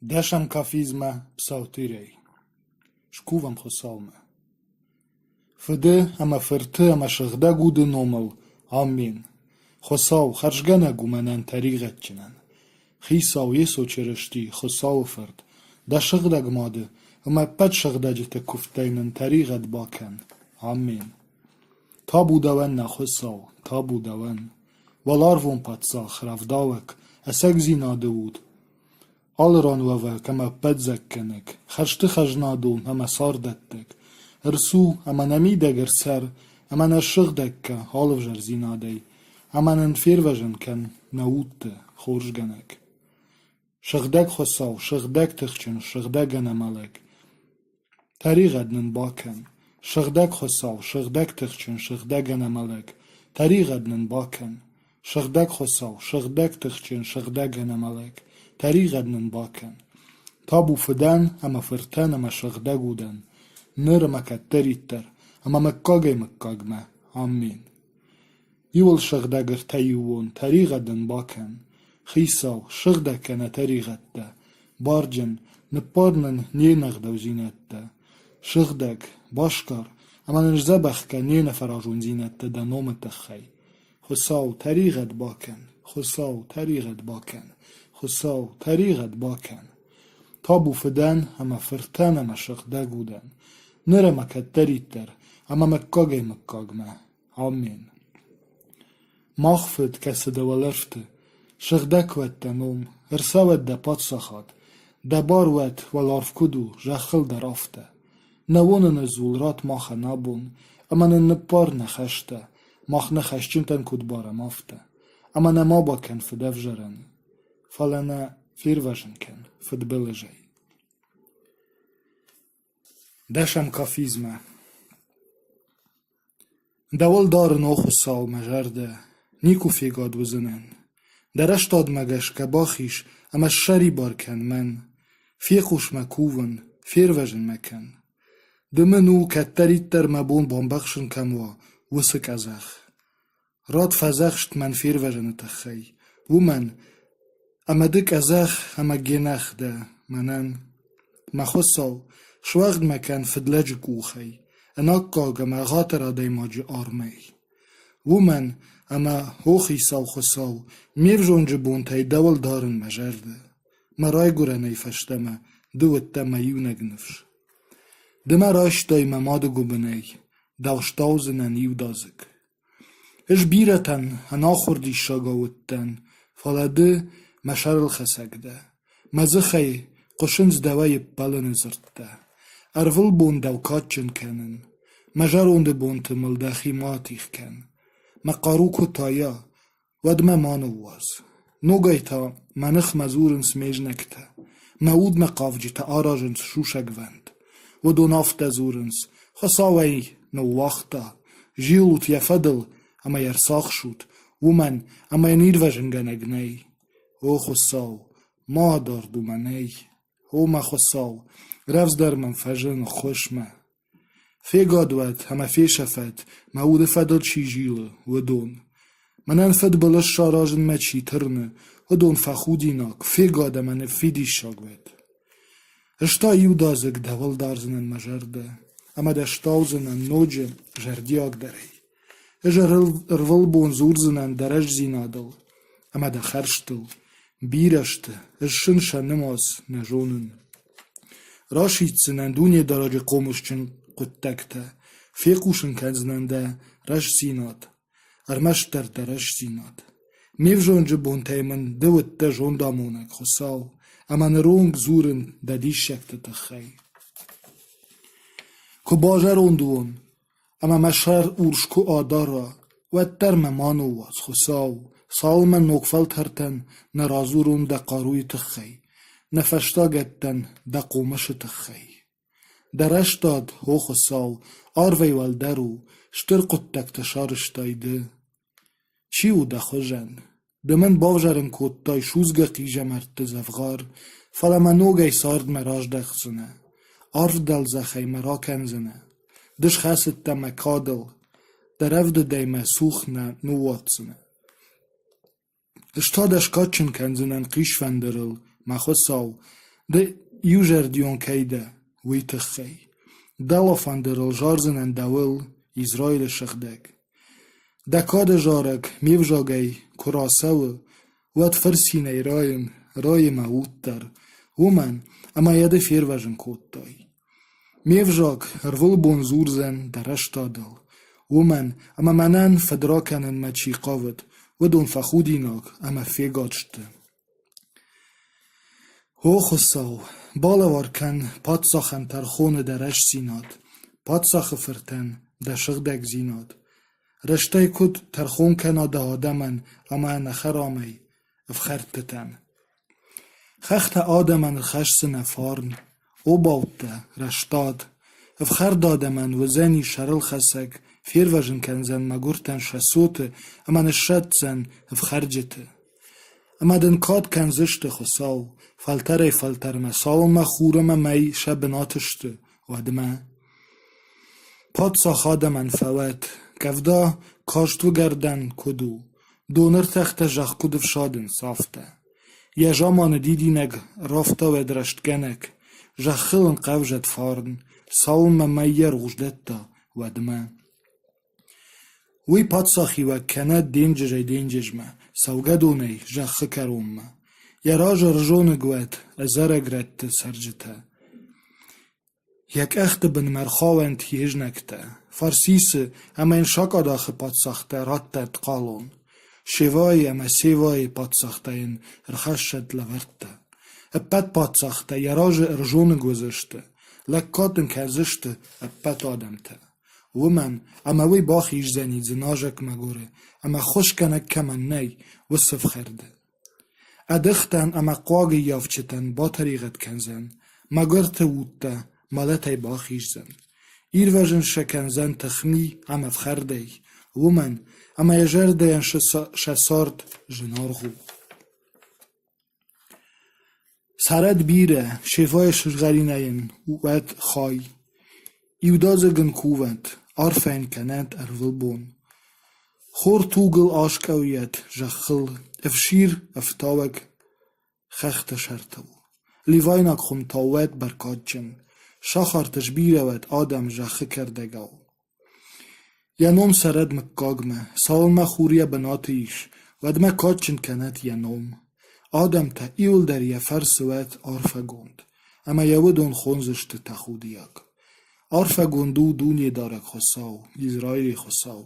Deszam kafizma psaltyrei. Shkuvam chosalme. Fede ama ferte ama shagda gude nomal. Amin. Chosal charshgana gumanan tarigatchinan. Chisaw yeso chereshti chosal fert. Da shagda gmade. Ama pat shagda jete kufteinan tarigat bakan. Amin. Tabu dawan na chosal. Tabu dawan. Walarvon patsal chravdawek. Asek zinade wud. Alran wava kama pedzekkenek, chashti chajnadun ama sardettek, ersu ama namideger ser, ama na shigdekke halvjar zinadei, ama nen firvajenken nautte chorjgenek. Shigdek chosaw, shigdek tichchen, shigdegen amalek, tarigednen baken. Shigdek chosaw, shigdek tichchen, shigdegen amalek, tarigednen baken. Shigdek chosaw, shigdek tichchen, shigdegen amalek, tarigednen baken. Tabu feden ama firten ama shigdeguden. Nir makatteritter, ama mekkage mekkagme. Amin. Yul shigdeger tayuon, tarigeden baken. Chisaw, shigdekene tarigette. Bargen, neparnen nienagdew zinette. Shigdek, bashkar, ama nzebachke niene farajon zinette da nometechei. Chosaw, tariged baken. Chosaw, tariged baken. Chosaw, tariged baken. Tabu feden ama firten ama shigdeguden. Nire makatteritter, ama mekkage mekkagme. Amin. Machfed kesede walerfte. Shigdek wette nom, ersawet de patsachat. De barwet walarfkudu, jachel derafte. Newonen zul rat mache nabun, ama ne par necheste, mach nechestinten kudbare mafte. Ama ne mabaken fedevjeren. Falene firvajenken fedbilejei. Deszam kafizme. Dawol darn ochusaw mejerde, niku figad wuzenen. Derestad meges kebachish, ama shari barken men. Fiekush mekuven, firvajen meken. De menu ketteritter mebon bombachschen kamwa, wusik azach. Rad fazachst men firvajen tachei. Women, ama dik azach, ama genach de, manen. Machosaw, shwagd meken fidlej kuchei. En akkag ama gater adei maji armei. Women, ama hochi saw chosaw, mevjonje bontei dawal darin mejerde. Marai gurenei feshteme, duwette yunegnifsh. De marashtoi mamade gubenei, dawshtauzen yudazik. Ish bireten an achurdi shagawitten, falade masharl chesegde. Mazichei, qoshins dawai palen zirtte. Ervil bon daw katchen kennen. Majaronde bonte mildachi matich ken. Maqaru kutaya, wadme manu was. Nogaita manich mazurens mejnekte. Maud maqavjita arajens shushagvend. Wadon aftazurens, chasawei no wachta. Jilut yafadel, ama yersachshut. Woman, ama yenirvajen genegnei. O chosaw, maadar dumanei. O ma chosaw, revs dermen fajen choshme. Fegadwet, ama feshafet, maud fadel chijile, wadon. Manen fed balash sharajen mechi terne, wadon fachudinak, fegad ama nefidi shagwet. Eshta yudazek dawal darzenen majerde, ama de stauzenen noje jardiak derei. Ejer erwilbon zurzenen derej zinadel, ama de cherstel, birashte, eshin shanemas nejonen. Rashitsenen dunje daraje komushchen quttekte, fekushen kenznen de resh zinad, armeshter de resh zinad. Mevjonje bonteimen dewet de jondamonek chosaw, ama nerong zuren de dishekte techei. Ko bajar onduon, ama mashar urshku adara, wetter me manu was chosaw, salmen nokfelt herten, nerazurun de qarui techei, nefeshtagetten de qomash techei. Derestad ho chosaw, arvei wal deru, shtirquttek tesharishtaide. Chiu de khojen, de men bavjaren kottay shuzge qije merte zevgar, falamanoge sard meraj dechzene, arvdel zechei merakenzene, dish chasitte mekadel, derevde de me suchne nuwatsene. Ishtad eshkatchen kenzenen qishvenderil, machosaw, De iuger dion keide, wite gei. Dalla van der aljarzen en dawil, Israël shagdek. Da kade jarek, mevjagei, kurasawe, wat versine rayen ma uttar, woman, ama jede firvajen kottai. Mevjag, wilbon zurzen, da rashtadal. Woman, ama manan fadrakanen ma chiqavet, ودون فخودیناک اما فیگاتشته. Hochesau, Balawarken, Patsachen Tarchone der Resch Sinat, Patsache verten, der Schigdek Sinat. Reshtei kut Tarchon kena da Adamen, ama en Acheramei, Fcherteten. Chechte Adamen Cheshsen erfahren, Obaute, Reshtad, Fcherdademen, Wezeni Sharil Chesek, Vierwagen kenzen, Magurten Shesote, ama ne Shetzen, Fcherjete. اما den kod ken zishte chosau, falter mesal ma chure ma mei shabenatishte, wadme. Patsach Adamen fawet, gavda kashtu gerden kudu, doner techte jach kudu fshaden safte. Jejaman didineg rafta wedresht genek, jachillen qavjet farn, salm ma meier ujhdetta, wadme. وی پادساخی و کنه دینججمه سوگدونی جخ کرومه یراج رجون گوید ازرگرت سرجته یک اخت بن مرخاوند هیج نکته فارسیس اما این شاکا داخ پادساخته راتت قالون شوای اما سیوای پادساخته این رخشت لورته اپت پادساخته یراج رجون گوزشته لکاتن کزشته اپت آدمته ومن اما وی باخیش زنید زناجک مگوره اما خوش کنک کمن نی وصف خرده ادختن اما قواگی یافچتن با طریقت کنزن مگرت ووده مالتی باخیش زن ایر وجن شکنزن تخمی اما فخرده ومن اما یجرده ین شسارد جنارغو سرد بیره شفای شجغرینه ین وید خای ایودازگن کووند آرفین کنند wilbon. خور توگل آشکویت جخل افشیر افتاوگ خخت شرطو. لیوایناک خم تاوید برکاتجن. شاخر تشبیره ود آدم جخه کرده گو. ینوم سرد مکاگمه. سالمه خوریه بناتیش. ودمه کاتجن کنند ینوم. آدم تا ایول در یه فرس ود آرفه گوند. اما یودون خونزشت تخودیاک. آرفه گندو دونی دارک خساو، اسرائیلی خساو.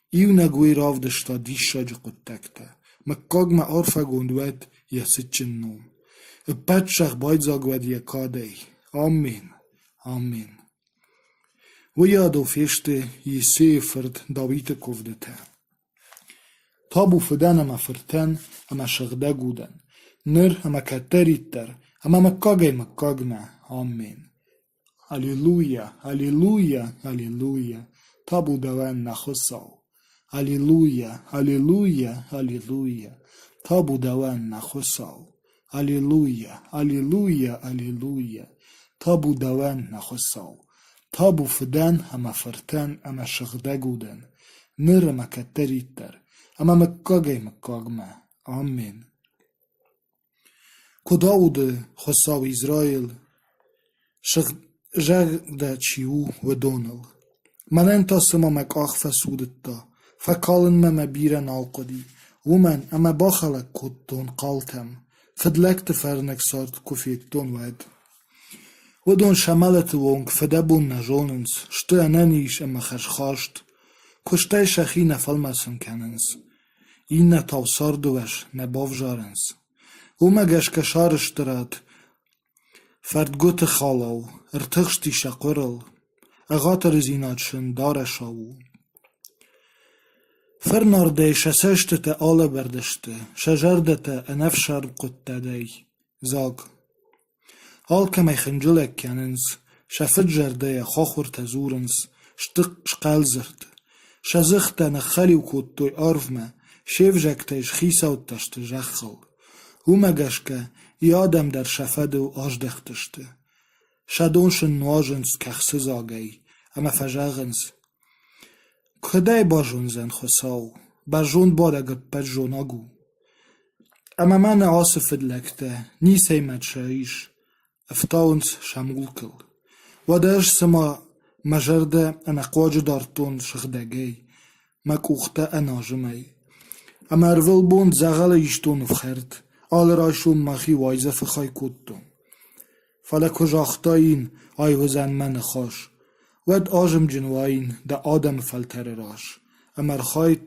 ایو نگوی راو دشتا دیش شاج قدتکته. مکاگ ما آرفه گندوید یا سچن نوم. اپت شخ باید زاگوید یا کاده. آمین. آمین. و یادو فیشته یه سیفرد داویت کفدته. تابو فدن اما فرتن اما شغده گودن. نر اما کتریت در اما مکاگ نه. آمین. Аллилуйя, аллилуйя, аллилуйя, табу давен нахосау. Аллилуйя, аллилуйя, аллилуйя, табу давен нахосау. Аллилуйя, аллилуйя, аллилуйя, табу давен нахосау. Табу фден ама фертен ама шагде гуден. Нир ама каттериттер, ама меккагме. Амин. Кодауде хосау Израил, جغده چیو و دونل من تا سمامک آخ فسودتا فکالن مما بیرن آلقدی ومن اما باخلک کدتون قالتم فدلکت فرنک سارت کفیتون ود ودون شمالت وونگ فدبون نجوننس شتو انانیش اما خشخاشت کشتای شخی نفلمسن کننس این نتاو ساردوش نباف جارنس وما گشکشارش درات فرد گوت خالاو ارتخشتی شقرل اغاتر زیناتشن دارشاو فرنارده شسشتت آله بردشته شجردت انفشر قدتدی زاگ حال کمی خنجلک کننز شفت جرده خاخور تزورنز شتق شقال زرد شزخت نخلی و کدتوی آرفمه شیف جکتش خیساو تشت جخل هومه گشکه یادم در شفد و آجدختشته شدونشن نواجنز کخصه زاگی اما فجاغنز کدای باجونزن خساو باجون باده گپت جوناگو اما من آصفت لکته نیسی مدشایش افتاونس شمولكل وداش سما مجرده انا قواج دارتون شخدگی مکوخته اناجمی امرول بوند زغل ایشتون فخرد آل رایشون مخی وایزه فخای کودتون فلا کجاختاین آی وزن من خوش ود آجم جنواین ده آدم فلتر راش امر خایت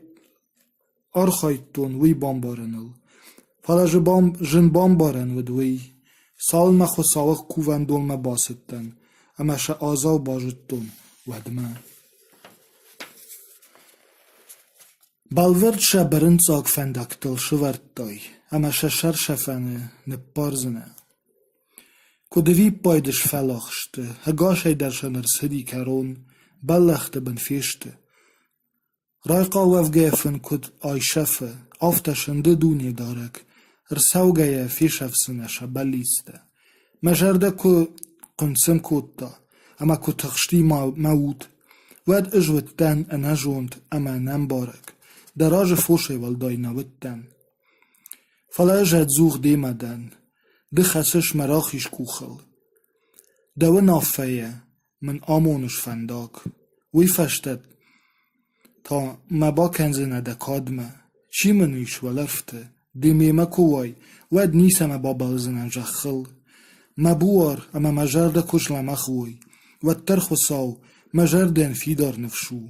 خایتون وی بامبارنل فلا جن بامبارن ودوی سال مخو ساوق کوون دولم باستن اما شه آزاو باجتون ودمه بالورد شه برند زاگ فندکتل شورد دای اما شه شر شفنه نپارزنه کدوی پایدش فلاخشته هگاش ای درشن ارسدی کرون بلخته بن فیشته رایقا وفگیفن کد آی شفه آفتشن ده دونی دارک ارسوگه فیش افسنه شه بلیسته مجرده که قنسم کودتا اما که تخشتی موت ود اجوتن انجوند اما نمبارک دراج فوشه والدای نوتن فلا اجد زوغ دیمدن ده خسش مراخیش کوخل دو نافیه من آمونش فنداک وی فشتد تا مبا کنزنه ده کادمه چی منویش ولرفته دیمیمه کوای ود نیسمه با بلزنه جخل مبوار اما مجرده کشل مخوی ود ترخو ساو مجرده انفیدار نفشو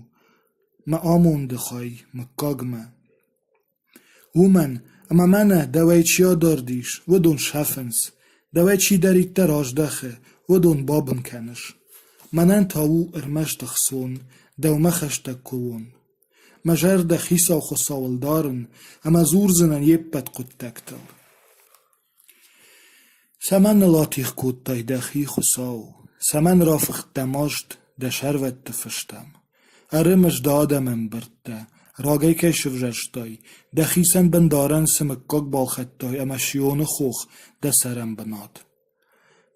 ما آمون دخوای مکاگمه ومن اما منه دوای چیا داردیش و دون شفنس دوای چی دارید در آجدخه و دون بابن کنش منن تاو ارمش تخصون دو مخش تکوون مجر دخیسا و خساول دارن اما زور زنن یپت قد تکتل سمن لاتیخ کود تای دخی خساو سمن رافخ دماشت ده شروت تفشتم ارمش دادمم برده راگی که شفجشتای دخیسن بندارن سمکاک بالخطای اما شیون خوخ ده سرم بناد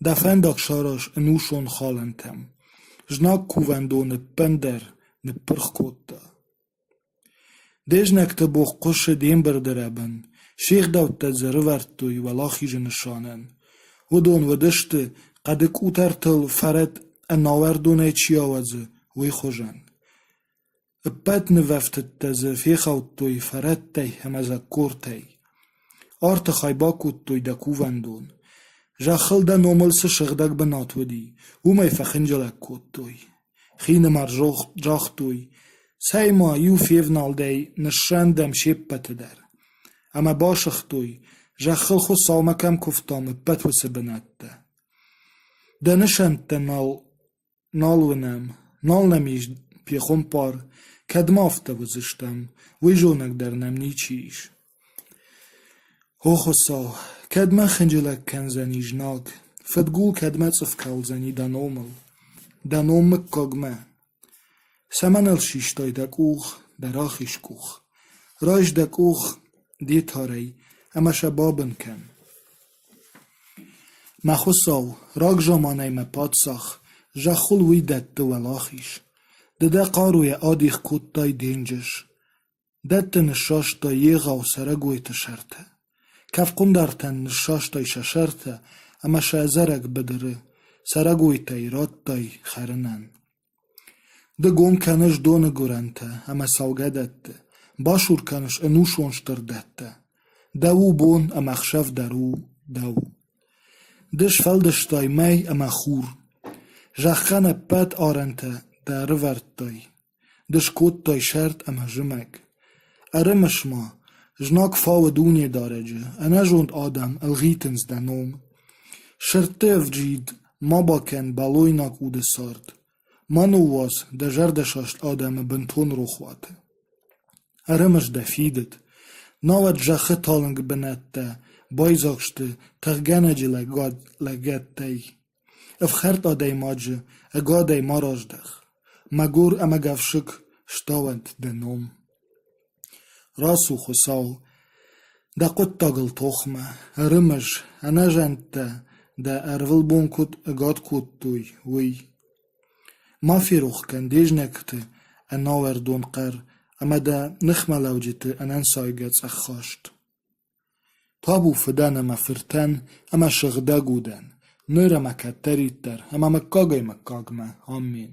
دفن داکشاراش انوشون خالنتم جناک کووندون پندر نپرخ کوتا دیج نکته بوخ قش دیم بردربن شیخ دوت تزره ورتوی ولاخی جنشانن ودون ودشت قدک اوترتل فرد اناوردونه چیاوزه وی خوشن ابت نوفتت تزه فی خوتوی فرد تی همزه کورتی آرت خایبا کودتوی دکو وندون جاخل ده نوملس شغدک بنات ودی ومی فخنجلک کودتوی خین مر جاختوی سایما یو فیو نالدی نشان دم شیپت در اما باشختوی جاخل خو سامکم کفتام ابت و سبنت ده نشان نالونم نمیش پیخون پار کدمافته وزشتم وی جونک درنم نیچیش هو خسا کدمه خنجلک کنزنی جناک فتگول کدمه صفکال زنی دانوم کاگمه سمنل شیشتای دکوخ دراخیش کوخ راش دکوخ دی تاری اما شبابن کن ما خساو راک جامانه ما پادساخ جاخول وی دت ولاخیش ده قاروی آدیخ کودتای دینجش دت نشاشتا یغا و سرگوی تشرته کف قندرتن نشاشتای ششرته اما شازرک بدره سرگوی تای رات تای خرنن ده گون کنش دون گرنته اما سوگه دته باشور کنش انوشونشتر دته دو بون اما خشف درو دو دش فلدشتای می اما خور جخن پت آرنته داره ورتای دش کود تای شرط اما جمک ارمش ما جناک فاو دونی دارجه انا جوند آدم الغیتنز دنوم شرطه جید ما باکن بالوی ناکود سارد منو واز ده جردشاشت آدم بنتون رو خواته ارمش دفیدت ناوت جخه تالنگ بنته بایزاکشته تغگنه جی لگت تای افخرت آدای ماجه اگادای ماراج دخ مگور اما گفشک شتاوند دنوم راسو خساو ده قد تاگل توخمه ارمش انا جنته ده ارول بون کود اگاد کود توی وی ما فیروخ کن دیج نکته اناور دون قر اما ده نخمه لوجته انان سایگت اخخاشت تابو فدان اما فرتن اما شغده گودن nöre meketterítter, ama mekkagaj mekkagme, amen.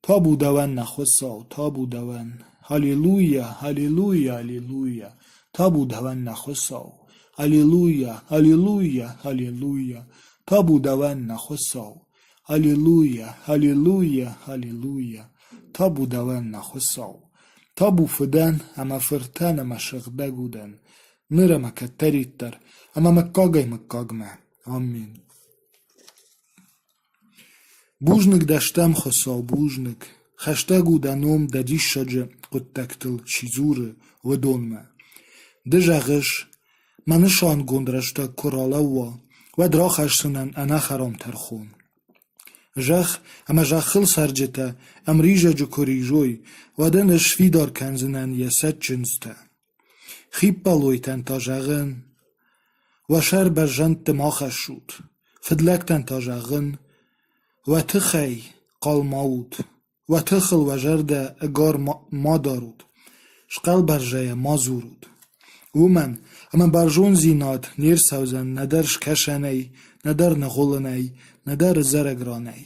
Tabu daven nakhosau, tabu daven, halleluja, halleluja, halleluja, tabu daven nakhosau, halleluja, halleluja, halleluja, tabu daven nakhosau, halleluja, halleluja, halleluja, tabu daven nakhosau. Tabu fiden, ama firten, ama shigde guden, nöre meketterítter, ama mekkagaj mekkagme, amen. Bujnik desztem chosał bujnik, hashtegu danom da dzisiodże kuttektel shizury ودونمه. دژغش منشان گندرشتا کرالاوا و دراخش سنن انا خرام ترخون. جخ اما جخل سرجته ام ریجا جو کریجوی و دنش فیدار کنزنن یست جنسته. خیب بلویتن تا جغن و شر برجند دماغش شد. فدلکتن تا جغن و تخی قال ماود و تخل و جرده اگار ما دارود. شقل برجه ما زورود. ومن اما برجون زیناد نیر سوزن ندرش کشنی ندر نغولنی ندر زرگرانی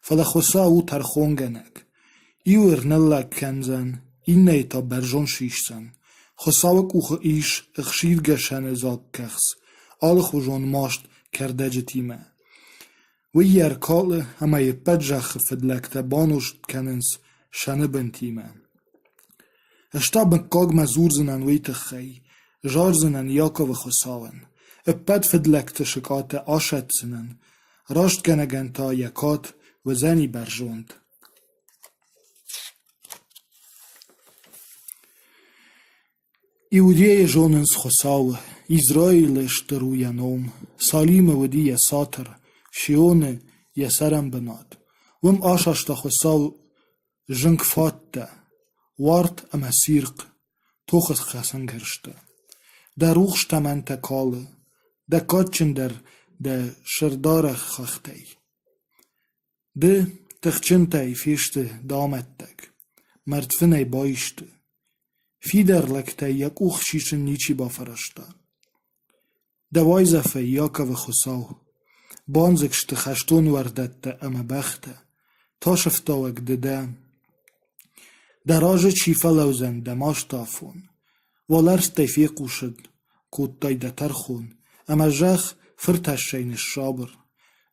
فلخوصا او ترخونگنگ ایور نلک کنزن اینی تا برجون شیشتن خصاوک اوخ ایش اخشید گشن زاک کخس آل خوشون ماشت کرده جتیمه و یر کال اما ی پجخ فدلکت بانوشت کننس شنه بنتیمه اشتا بنکاگ مزور زنن ویت خی جار زنن یاکو و خساون اپد فدلکت شکات آشت زنن راشت گنگن تا یکات و زنی برجوند ایودیه جوننس خساوه ایزرائیلش درو ینوم سالیم ودی یساتر شیونه یسرم بناد وم آشاشتا خساو جنگ فاته وارت اما سیرق توخت خسن گرشته در روخشت من تکاله ده کاتچن ده شردار خختی ده تخچن تای فیشته دامتتک مرتفنه بایشته فیدر لکته یک اوخ شیشن نیچی با فرشته ده وایزفه یاکه و خساو بانزکشت خشتون وردته اما بخته تا شفتاوک ده دراجه چیفه لوزن دماش تافون والرس تیفی قوشد کود تایده ترخون اما جخ فرتش شین الشابر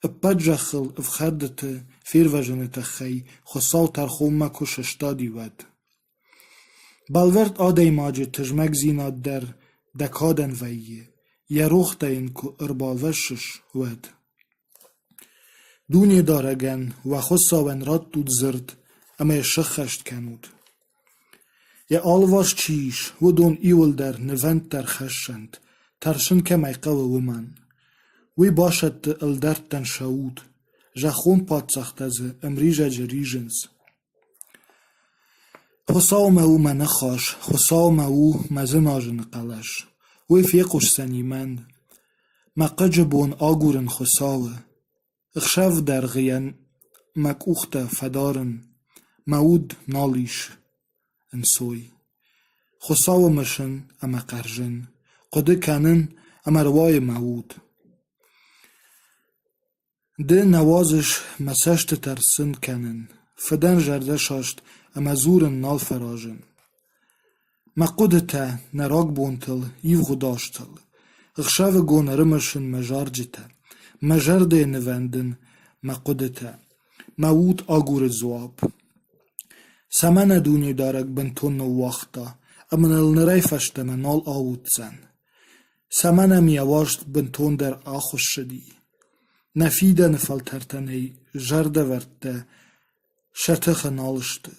اپد جخل افخردت فیر وجنت خی خساو ترخون ما کششتا دیود بالورد آده ماجه تجمک زیناد در دکادن ویه یروخته این که اربالوشش ود دونی دارگن و خساون راد دود زرد اما یشخشت کنود یا آلواش چیش و دون ایول در نوند در خشند ترشن که میقه و من وی باشد الدرد تن شود جخون پادسخت از امریجا جریجنز خساو او منخاش خساو او مزن آجن قلش وی فیقوش سنیمند مقجبون آگورن خساوه اخشف در غیان مکوخت فدارن مود نالیش انسوی خساو مشن اما قرجن قده کنن اما روای مود ده نوازش مسشت ترسن کنن فدن جرده شاشت اما زورن نال فراجن مقوده تا نراک بونتل یوغو داشتل اخشاو گون رمشن مجارجته مجرده نوندن مقوده تا مود آگور زواب سمن دونی دارک بنتون و وقتا امن النرای فشتم نال آود زن سمنم یواشت بنتون در آخوش شدی نفیده نفلترتنی جرده ورده شتخ نالشته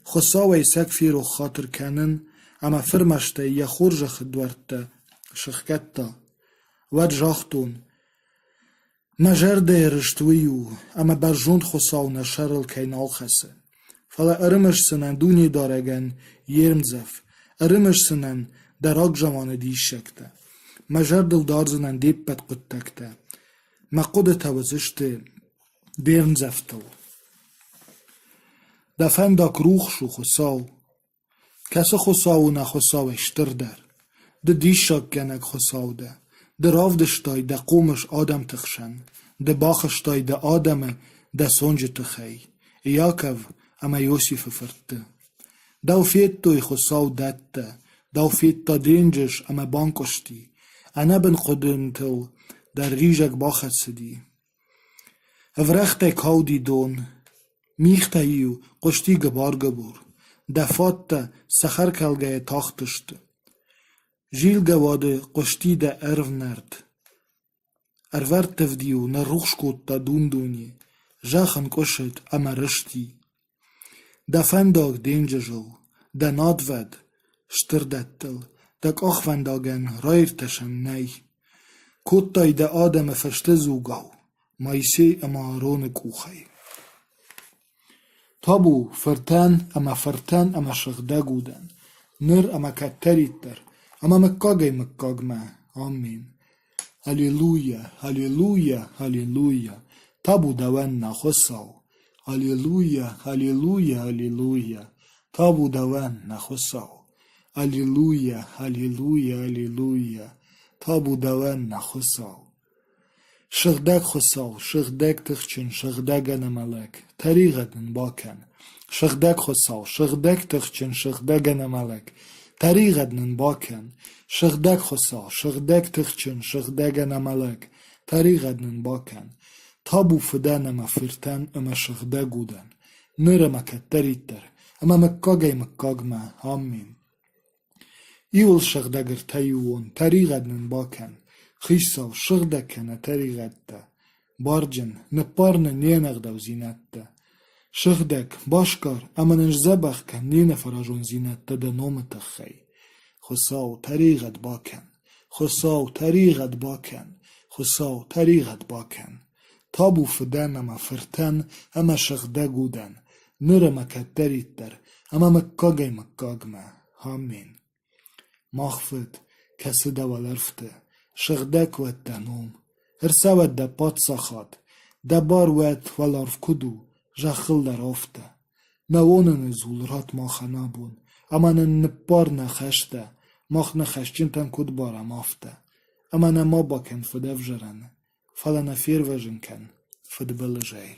خساوی سک فیرو خاطر کنن اما فرمشته یا خورج خدورته شخکتا و جاختون مجرده رشتویو اما برجوند خساو نشرل کینال خسه فلا ارمش سنن دونی دارگن یرمزف ارمش سنن دراک جوان دیشکته مجردل دارزنن دیب بد قدتکته مقود توزشته دیرمزفتو دفن داک روخ شو خساو کس خساو نخساو اشتر در ده دیشاک گنک خساو ده ده راودشتای ده قومش آدم تخشن de bachestoi de Adame, de sonje te gij. Jacob, ama Josif verte. Dau fietto i khosau datta, dau fietta dinges ama bankosti. Ana ben khodentel, dar rijak bachat sedi. Avrechte kaudi don, michta iu, qosti gebar gebur. Da fatta, sakhar kalgaye tachtest. Jil gewade, qosti da ervnerd. Werd tevdiu, na ruchskot da dundunje. Jachan koshet ama rishti. Da fandag dingejel, da nadved, stirdettel, da kachvendagen rairteshen nei. Kottai da Adame verstezu gau, maise ama arone kuchai. Tabu verten ama shagda guden, nir ama katteritter, ama mekkagma, amen. Halleluja, halleluja, halleluja, tabu dawenna khosau. Halleluja, halleluja, halleluja, tabu dawenna khosau. Halleluja, halleluja, halleluja, tabu dawenna khosau. Shagdak khosau, shagdak tikhchin, shagdagan amalek, tarigadan bakan. Shagdak khosau, shagdak tikhchin, shagdagan amalek, tarigadan bakan. Shagdak khosau, shagdak tikhchin, shagdagan amalek, tarigadan bakan. Tabu fidan ama firtan ama shagdagudan. Nir ama katteritter, ama mekkagma, amen. Iul shagdagar tayuon, tarigadan bakan. Khissau shagdakana tarigatta. Barjan, neparna nienagdav zinatta. Shagdak, bashkar, ama nzabachka niene farajon zinatta da nometachai. Khosau tarigad bakan. Khosau tarigad bakan. Khosau tarigad bakan. Tabu fidan ama firtan ama shagdagudan. Nir ama katteritter, ama mekkagma, amen. Machfet, kasida walarfte, shagdak wet danom, ersawet da patsachat, da bar wet walarf kudu, jachil dar ofte. Nawonen zulrat machanabun, amanen nepar nacheshte, mach nacheshchintan kudbara mafte, amana mabaken fedevjeren, falana firvejenken, fedbelejei.